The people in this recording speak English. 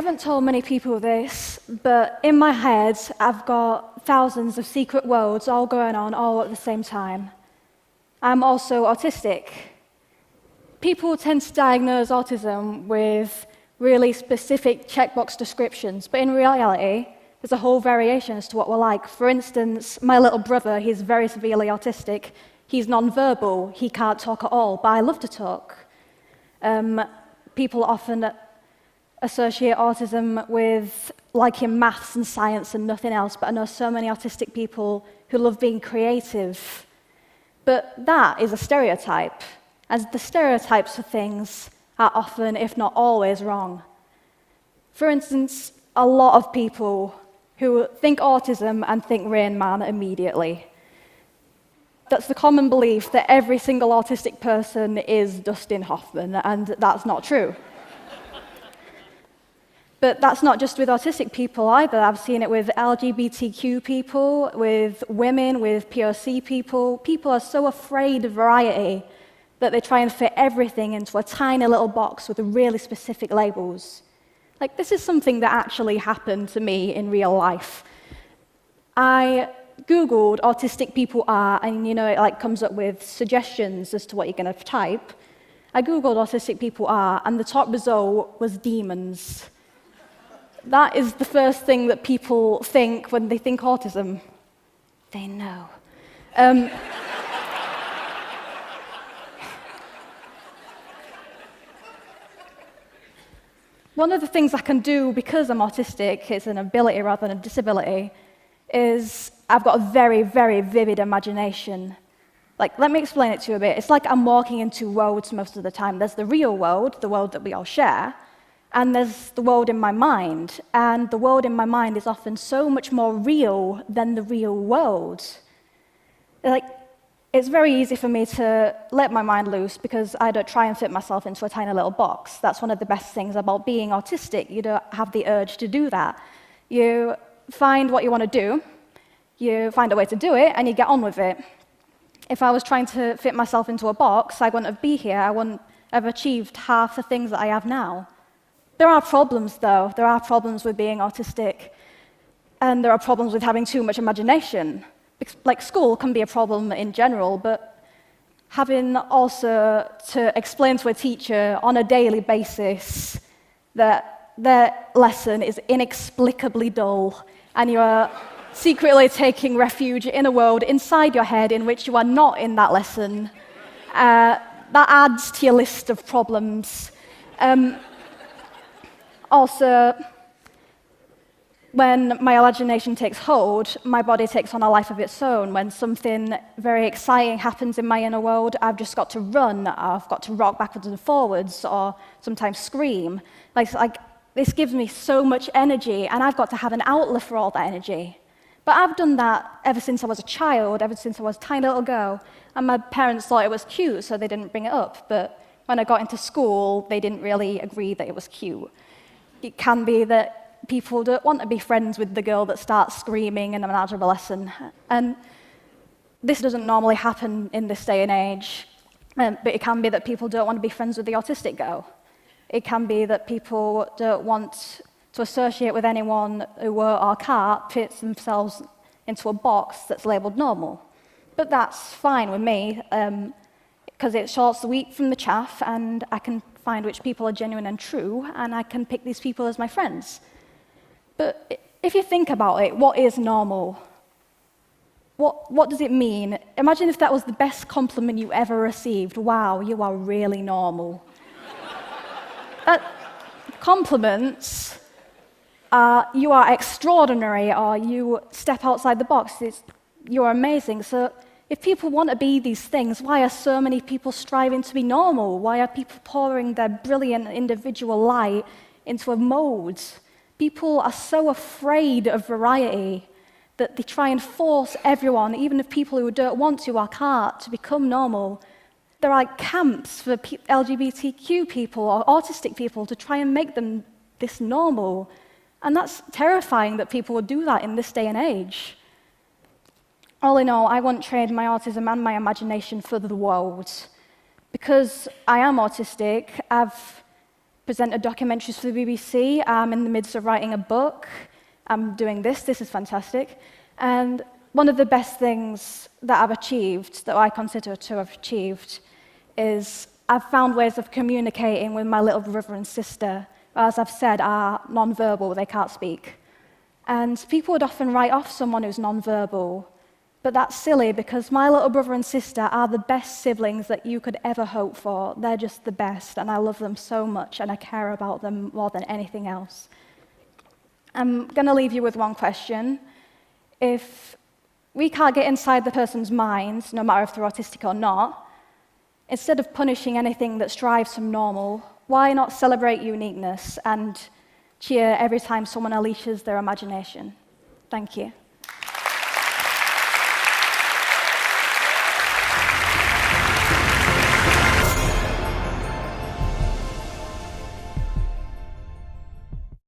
haven't told many people this, but in my head, I've got thousands of secret worlds all going on all at the same time. I'm also autistic. People tend to diagnose autism with really specific checkbox descriptions, but in reality, there's a whole variation as to what we're like. For instance, my little brother, he's very severely autistic. He's nonverbal, he can't talk at all, but I love to talk. People often associate autism with liking maths and science and nothing else, but I know so many autistic people who love being creative. But that is a stereotype, and the stereotypes for things are often, if not always, wrong. For instance, a lot of people who think autism and think Rain Man immediately. That's the common belief that every single autistic person is Dustin Hoffman, and that's not true. But that's not just with autistic people either. I've seen it with LGBTQ people, with women, with POC people. People are so afraid of variety that they try and fit everything into a tiny little box with really specific labels. Like, this is something that actually happened to me in real life. I Googled autistic people are, and it comes up with suggestions as to what you're going to type. I Googled autistic people are, and the top result was demons. That is the first thing that people think when they think autism. They know. One of the things I can do because I'm autistic, it's an ability rather than a disability, is I've got a very, very vivid imagination. Let me explain it to you a bit. It's like I'm walking into worlds most of the time. There's the real world, the world that we all share, and there's the world in my mind. And the world in my mind is often so much more real than the real world. It's very easy for me to let my mind loose because I don't try and fit myself into a tiny little box. That's one of the best things about being autistic. You don't have the urge to do that. You find what you want to do, you find a way to do it, and you get on with it. If I was trying to fit myself into a box, I wouldn't be here. I wouldn't have achieved half the things that I have now. There are problems, though. There are problems with being autistic, and there are problems with having too much imagination. School can be a problem in general, but having also to explain to a teacher on a daily basis that their lesson is inexplicably dull, and you are secretly taking refuge in a world inside your head in which you are not in that lesson, that adds to your list of problems. Also, when my imagination takes hold, my body takes on a life of its own. When something very exciting happens in my inner world, I've just got to run, I've got to rock backwards and forwards, or sometimes scream. This gives me so much energy, and I've got to have an outlet for all that energy. But I've done that ever since I was a child, ever since I was a tiny little girl, and my parents thought it was cute, so they didn't bring it up. But when I got into school, they didn't really agree that it was cute. It can be that people don't want to be friends with the girl that starts screaming in an algebra lesson. And this doesn't normally happen in this day and age, but it can be that people don't want to be friends with the autistic girl. It can be that people don't want to associate with anyone who or can't fit themselves into a box that's labelled normal. But that's fine with me, because it sorts the wheat from the chaff, and I can find which people are genuine and true, and I can pick these people as my friends. But if you think about it, what is normal? What does it mean? Imagine if that was the best compliment you ever received. Wow, you are really normal. Compliments are, you are extraordinary, or you step outside the box, you're amazing. So if people want to be these things, why are so many people striving to be normal? Why are people pouring their brilliant individual light into a mold? People are so afraid of variety that they try and force everyone, even if people who don't want to or can't, to become normal. There are camps for LGBTQ people or autistic people to try and make them this normal. And that's terrifying that people would do that in this day and age. All in all, I want to trade my autism and my imagination for the world. Because I am autistic, I've presented documentaries for the BBC. I'm in the midst of writing a book. I'm doing this. This is fantastic. And one of the best things that I've achieved, that I consider to have achieved, is I've found ways of communicating with my little brother and sister, who, as I've said, are non-verbal, they can't speak. And people would often write off someone who's non-verbal, but that's silly because my little brother and sister are the best siblings that you could ever hope for. They're just the best, and I love them so much, and I care about them more than anything else. I'm going to leave you with one question. If we can't get inside the person's mind, no matter if they're autistic or not, instead of punishing anything that strives from normal, why not celebrate uniqueness and cheer every time someone unleashes their imagination? Thank you.